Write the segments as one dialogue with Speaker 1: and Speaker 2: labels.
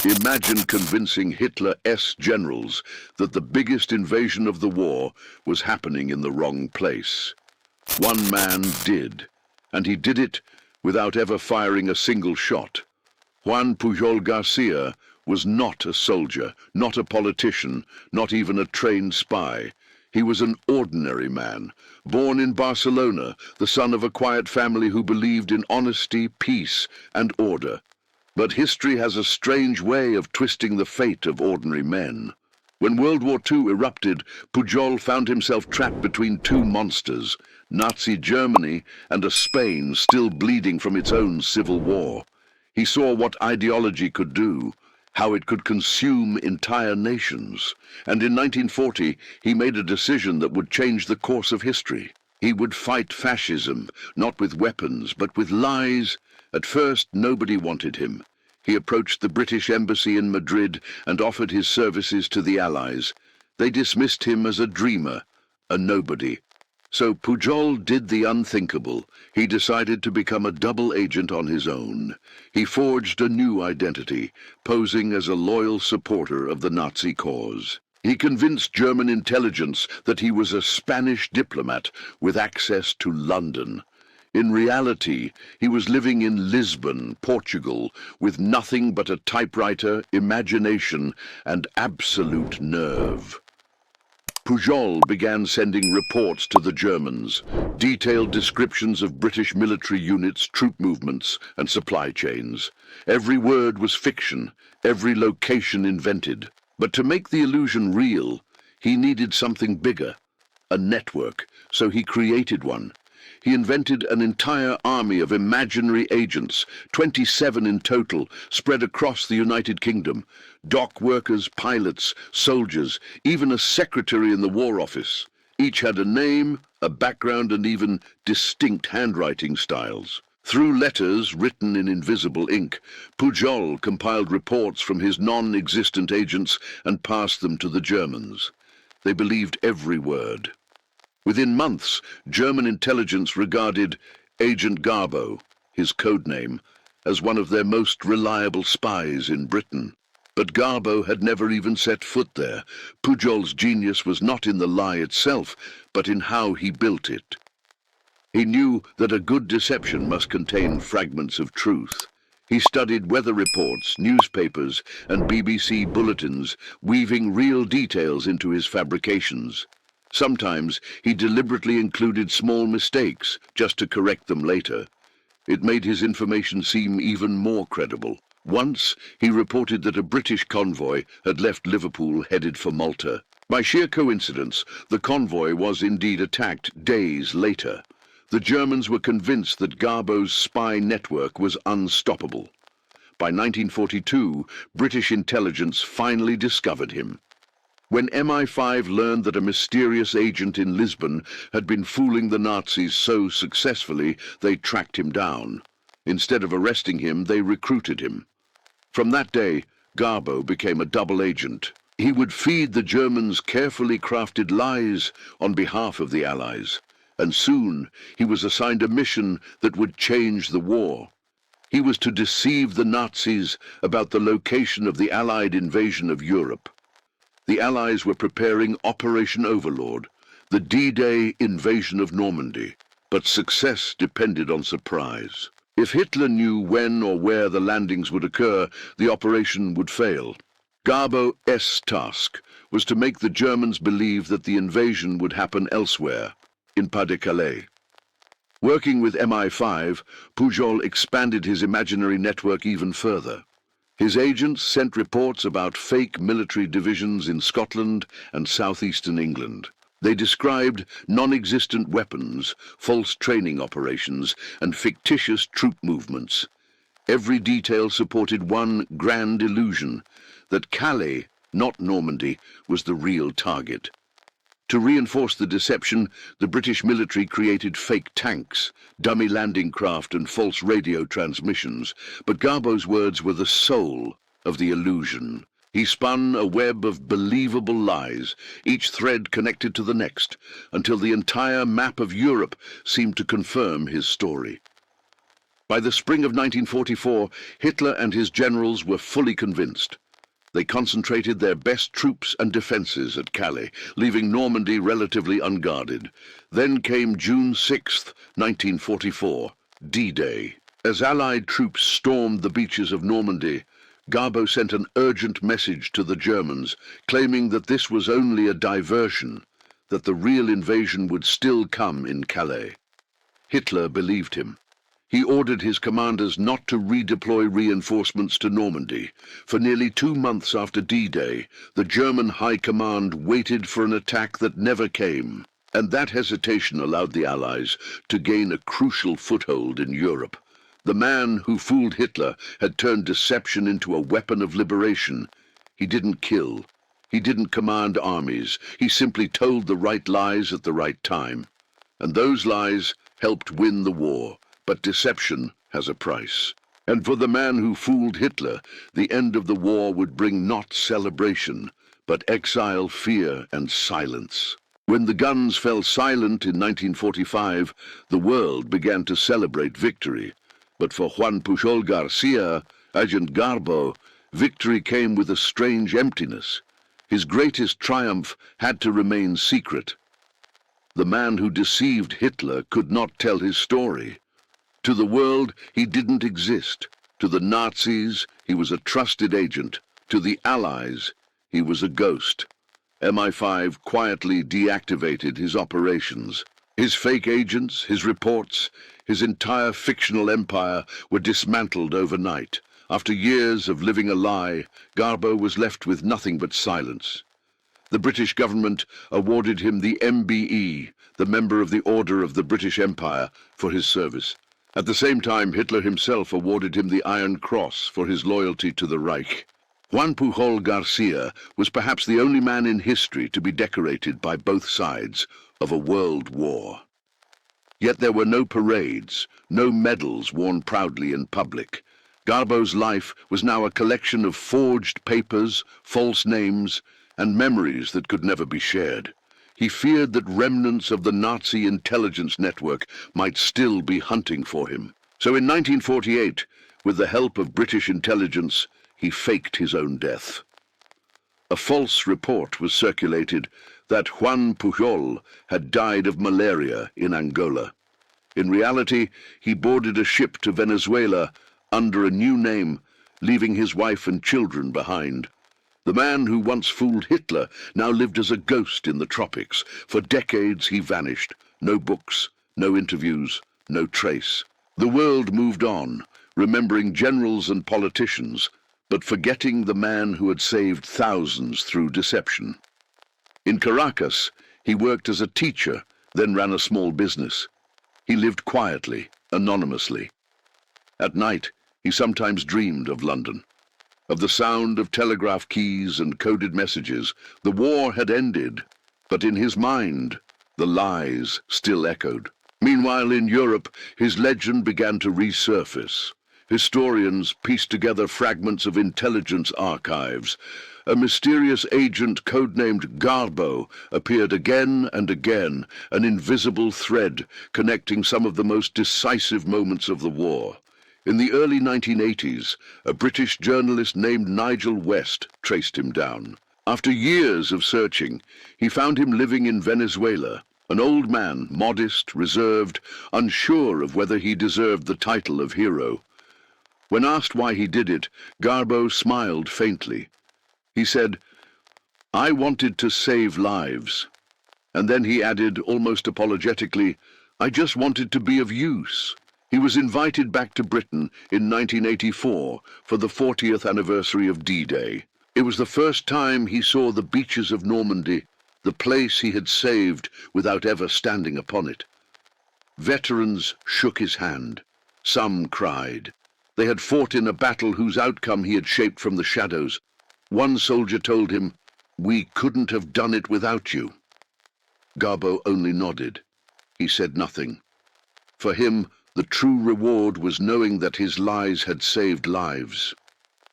Speaker 1: Imagine convincing Hitler's generals that the biggest invasion of the war was happening in the wrong place. One man did, and he did it without ever firing a single shot. Juan Pujol Garcia was not a soldier, not a politician, not even a trained spy. He was an ordinary man, born in Barcelona, the son of a quiet family who believed in honesty, peace, and order. But history has a strange way of twisting the fate of ordinary men. When World War II erupted, Pujol found himself trapped between two monsters, Nazi Germany and a Spain still bleeding from its own civil war. He saw what ideology could do, how it could consume entire nations. And in 1940, he made a decision that would change the course of history. He would fight fascism, not with weapons, but with lies. At first, nobody wanted him. He approached the British embassy in Madrid and offered his services to the Allies. They dismissed him as a dreamer, a nobody. So Pujol did the unthinkable. He decided to become a double agent on his own. He forged a new identity, posing as a loyal supporter of the Nazi cause. He convinced German intelligence that he was a Spanish diplomat with access to London. In reality, he was living in Lisbon, Portugal, with nothing but a typewriter, imagination, and absolute nerve. Pujol began sending reports to the Germans, detailed descriptions of British military units, troop movements, and supply chains. Every word was fiction, every location invented. But to make the illusion real, he needed something bigger, a network, so he created one. He invented an entire army of imaginary agents, 27 in total, spread across the United Kingdom. Dock workers, pilots, soldiers, even a secretary in the War Office. Each had a name, a background, and even distinct handwriting styles. Through letters written in invisible ink, Pujol compiled reports from his non-existent agents and passed them to the Germans. They believed every word. Within months, German intelligence regarded Agent Garbo, his code name, as one of their most reliable spies in Britain. But Garbo had never even set foot there. Pujol's genius was not in the lie itself, but in how he built it. He knew that a good deception must contain fragments of truth. He studied weather reports, newspapers, and BBC bulletins, weaving real details into his fabrications. Sometimes he deliberately included small mistakes, just to correct them later. It made his information seem even more credible. Once, he reported that a British convoy had left Liverpool headed for Malta. By sheer coincidence, the convoy was indeed attacked days later. The Germans were convinced that Garbo's spy network was unstoppable. By 1942, British intelligence finally discovered him. When MI5 learned that a mysterious agent in Lisbon had been fooling the Nazis so successfully, they tracked him down. Instead of arresting him, they recruited him. From that day, Garbo became a double agent. He would feed the Germans carefully crafted lies on behalf of the Allies. And soon, he was assigned a mission that would change the war. He was to deceive the Nazis about the location of the Allied invasion of Europe. The Allies were preparing Operation Overlord, the D-Day invasion of Normandy, but success depended on surprise. If Hitler knew when or where the landings would occur, the operation would fail. Garbo's task was to make the Germans believe that the invasion would happen elsewhere, in Calais. Working with MI5, Pujol expanded his imaginary network even further. His agents sent reports about fake military divisions in Scotland and southeastern England. They described non-existent weapons, false training operations, and fictitious troop movements. Every detail supported one grand illusion, that Calais, not Normandy, was the real target. To reinforce the deception, the British military created fake tanks, dummy landing craft, and false radio transmissions, but Garbo's words were the soul of the illusion. He spun a web of believable lies, each thread connected to the next, until the entire map of Europe seemed to confirm his story. By the spring of 1944, Hitler and his generals were fully convinced. They concentrated their best troops and defences at Calais, leaving Normandy relatively unguarded. Then came June 6, 1944, D-Day. As Allied troops stormed the beaches of Normandy, Garbo sent an urgent message to the Germans, claiming that this was only a diversion, that the real invasion would still come in Calais. Hitler believed him. He ordered his commanders not to redeploy reinforcements to Normandy. For nearly 2 months after D-Day, the German High Command waited for an attack that never came, and that hesitation allowed the Allies to gain a crucial foothold in Europe. The man who fooled Hitler had turned deception into a weapon of liberation. He didn't kill. He didn't command armies. He simply told the right lies at the right time. And those lies helped win the war. But deception has a price. And for the man who fooled Hitler, the end of the war would bring not celebration, but exile, fear, and silence. When the guns fell silent in 1945, the world began to celebrate victory. But for Juan Pujol Garcia, Agent Garbo, victory came with a strange emptiness. His greatest triumph had to remain secret. The man who deceived Hitler could not tell his story. To the world, he didn't exist. To the Nazis, he was a trusted agent. To the Allies, he was a ghost. MI5 quietly deactivated his operations. His fake agents, his reports, his entire fictional empire were dismantled overnight. After years of living a lie, Garbo was left with nothing but silence. The British government awarded him the MBE, the Member of the Order of the British Empire, for his service. At the same time, Hitler himself awarded him the Iron Cross for his loyalty to the Reich. Juan Pujol Garcia was perhaps the only man in history to be decorated by both sides of a world war. Yet there were no parades, no medals worn proudly in public. Garbo's life was now a collection of forged papers, false names, and memories that could never be shared. He feared that remnants of the Nazi intelligence network might still be hunting for him. So in 1948, with the help of British intelligence, he faked his own death. A false report was circulated that Juan Pujol had died of malaria in Angola. In reality, he boarded a ship to Venezuela under a new name, leaving his wife and children behind. The man who once fooled Hitler now lived as a ghost in the tropics. For decades he vanished. No books, no interviews, no trace. The world moved on, remembering generals and politicians, but forgetting the man who had saved thousands through deception. In Caracas, he worked as a teacher, then ran a small business. He lived quietly, anonymously. At night, he sometimes dreamed of London, of the sound of telegraph keys and coded messages. The war had ended, but in his mind, the lies still echoed. Meanwhile, in Europe, his legend began to resurface. Historians pieced together fragments of intelligence archives. A mysterious agent codenamed Garbo appeared again and again, an invisible thread connecting some of the most decisive moments of the war. In the early 1980s, a British journalist named Nigel West traced him down. After years of searching, he found him living in Venezuela, an old man, modest, reserved, unsure of whether he deserved the title of hero. When asked why he did it, Garbo smiled faintly. He said, "I wanted to save lives." And then he added, almost apologetically, "I just wanted to be of use." He was invited back to Britain in 1984 for the 40th anniversary of D-Day. It was the first time he saw the beaches of Normandy, the place he had saved without ever standing upon it. Veterans shook his hand. Some cried. They had fought in a battle whose outcome he had shaped from the shadows. One soldier told him, "We couldn't have done it without you." Garbo only nodded. He said nothing. For him, the true reward was knowing that his lies had saved lives.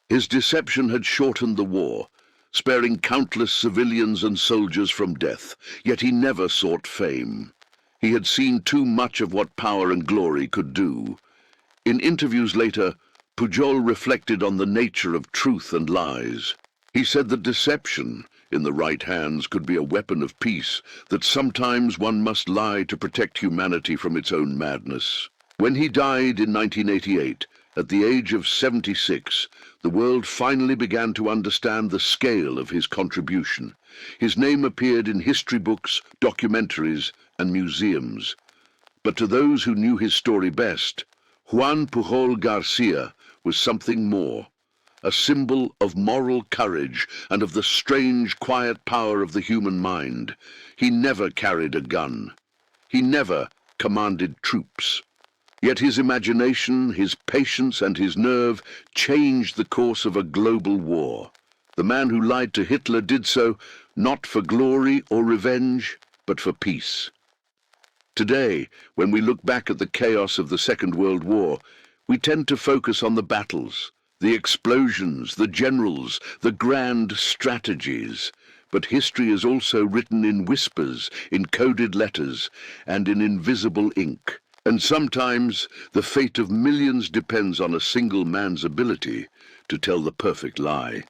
Speaker 1: His deception had shortened the war, sparing countless civilians and soldiers from death, yet he never sought fame. He had seen too much of what power and glory could do. In interviews later, Pujol reflected on the nature of truth and lies. He said that deception, in the right hands, could be a weapon of peace, that sometimes one must lie to protect humanity from its own madness. When he died in 1988, at the age of 76, the world finally began to understand the scale of his contribution. His name appeared in history books, documentaries, and museums. But to those who knew his story best, Juan Pujol Garcia was something more, a symbol of moral courage and of the strange, quiet power of the human mind. He never carried a gun. He never commanded troops. Yet his imagination, his patience, and his nerve changed the course of a global war. The man who lied to Hitler did so not for glory or revenge, but for peace. Today, when we look back at the chaos of the Second World War, we tend to focus on the battles, the explosions, the generals, the grand strategies. But history is also written in whispers, in coded letters, and in invisible ink. And sometimes the fate of millions depends on a single man's ability to tell the perfect lie.